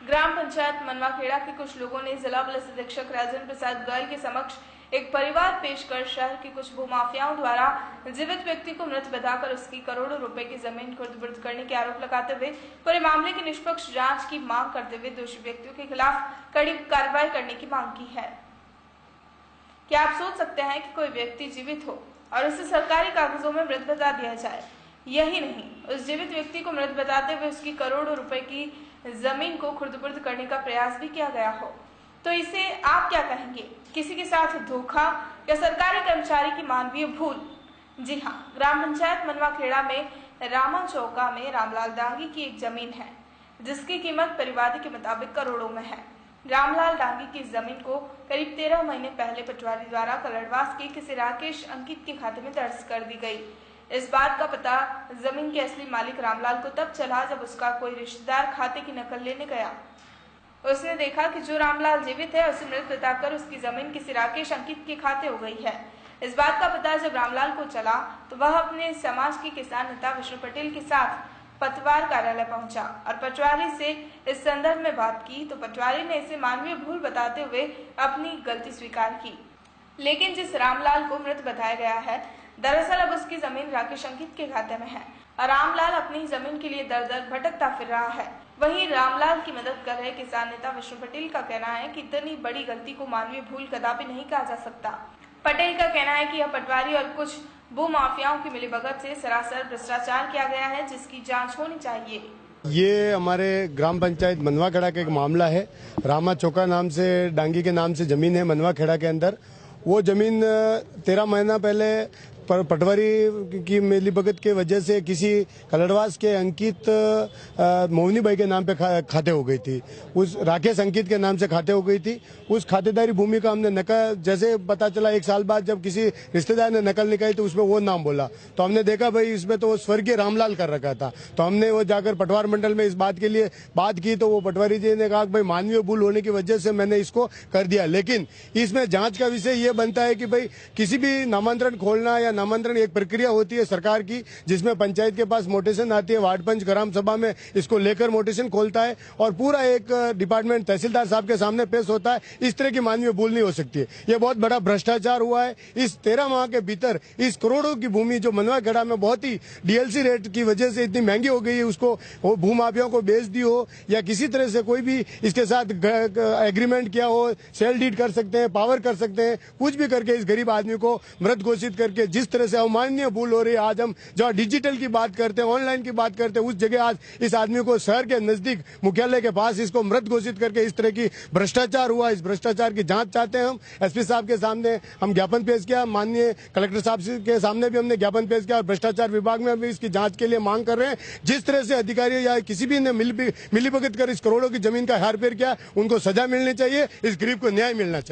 ग्राम पंचायत मनवाखेड़ा के कुछ लोगों ने जिला पुलिस अधीक्षक राजेंद्र प्रसाद गोयल के समक्ष एक परिवार पेश कर शहर के कुछ भूमाफियाओं द्वारा जीवित व्यक्ति को मृत बताकर उसकी करोड़ों रुपए की जमीन खुर्द-बुर्द करने के आरोप लगाते हुए पूरे मामले की निष्पक्ष जांच की मांग करते हुए दोषी व्यक्तियों के खिलाफ कड़ी कार्रवाई करने की मांग की है। क्या आप सोच सकते हैं कि कोई व्यक्ति जीवित हो और उसे सरकारी कागजों में मृत बता दिया जाए? यही नहीं, उस जीवित व्यक्ति को मृत बताते हुए उसकी करोड़ों रुपए की जमीन को खुर्द-बुर्द करने का प्रयास भी किया गया हो, तो इसे आप क्या कहेंगे? किसी के साथ धोखा या सरकारी कर्मचारी की मानवीय भूल? जी हाँ, ग्राम पंचायत मनवाखेड़ा में रामा चौका में रामलाल डांगी की एक जमीन है जिसकी कीमत परिवादी के मुताबिक करोड़ों में है। रामलाल डांगी की इस जमीन को करीब 13 महीने पहले पटवारी द्वारा कलड़वास के किसी राकेश अंकित के खाते में दर्ज कर दी गई। इस बात का पता जमीन के असली मालिक रामलाल को तब चला जब उसका कोई रिश्तेदार खाते की नकल लेने गया। उसने देखा कि जो रामलाल जीवित है उसे मृत बताकर उसकी जमीन किसी राकेश अंकित के खाते हो गई है। इस बात का पता जब रामलाल को चला तो वह अपने समाज के किसान नेता विष्णु पटेल के साथ पटवार कार्यालय पहुंचा और पटवारी से इस संदर्भ में बात की तो पटवारी ने इसे मानवीय भूल बताते हुए अपनी गलती स्वीकार की। लेकिन जिस रामलाल को मृत बताया गया है, दरअसल अब उसकी जमीन राकेश अंकित के खाते में है और रामलाल अपनी जमीन के लिए दर दर भटकता फिर रहा है। वहीं रामलाल की मदद कर रहे किसान नेता विष्णु पटेल का कहना है कि इतनी बड़ी गलती को मानवीय भूल कदापि नहीं कहा जा सकता। पटेल का कहना है कि यह पटवारी और कुछ भूमाफियाओं की मिलीभगत से सरासर भ्रष्टाचार किया गया है जिसकी जांच होनी चाहिए। ये हमारे ग्राम पंचायत मनवाखेड़ा का एक मामला है। रामा चौका नाम से डांगी के नाम से जमीन है मनवाखेड़ा के अंदर। वो जमीन 13 महीना पहले पटवारी की मिलीभगत के वजह से किसी कलड़वास के अंकित मोहनी भाई के नाम पे खाते हो गई थी। उस राकेश अंकित के नाम से खाते हो गई थी। उस खातेदारी भूमि का हमने नकल, जैसे पता चला 1 साल बाद जब किसी रिश्तेदार ने नकल निकाली तो उसमें वो नाम बोला, तो हमने देखा भाई इसमें तो वो स्वर्गीय रामलाल कर रखा था। तो हमने वो जाकर पटवार मंडल में इस बात के लिए बात की तो वो पटवारी जी ने कहा कि भाई मानवीय भूल होने की वजह से मैंने इसको कर दिया। लेकिन इसमें जांच का विषय ये बनता है कि भाई किसी भी नामांतरण खोलना या नामांतरण एक प्रक्रिया होती है सरकार की, जिसमें पंचायत के पास मोटेशन आती है, वार्ड पंच ग्राम सभा में इसको लेकर मोटेशन खोलता है और पूरा एक डिपार्टमेंट तहसीलदार साहब के सामने पेश होता है। इस तरह की मानवीय भूल नहीं हो सकती है। ये बहुत बड़ा भ्रष्टाचार हुआ है। इस 13 माह के भीतर इस करोड़ों की भूमि जो मनवाखेड़ा में बहुत ही डीएलसी रेट की वजह से इतनी महंगी हो गई है, उसको भूमाफियाओं को बेच दी हो या किसी तरह से कोई भी इसके साथ एग्रीमेंट किया हो, सेल डीड कर सकते हैं, पावर कर सकते हैं, कुछ भी करके इस गरीब आदमी को मृत घोषित करके जिस तरह से अवमाननीय भूल हो रही है। आज हम जहाँ डिजिटल की बात करते हैं, ऑनलाइन की बात करते हैं, उस जगह आज इस आदमी को शहर के नजदीक मुख्यालय के पास इसको मृत घोषित करके इस तरह की भ्रष्टाचार हुआ। इस भ्रष्टाचार की जांच चाहते हैं हम। एसपी साहब के सामने हम ज्ञापन पेश किया, माननीय कलेक्टर साहब के सामने भी हमने ज्ञापन पेश किया और भ्रष्टाचार विभाग में भी इसकी जांच के लिए मांग कर रहे हैं। जिस तरह से अधिकारी या किसी भी ने मिलीभगत कर इस करोड़ों की जमीन का हेरफेर किया, उनको सजा मिलनी चाहिए, इस गरीब को न्याय मिलना चाहिए।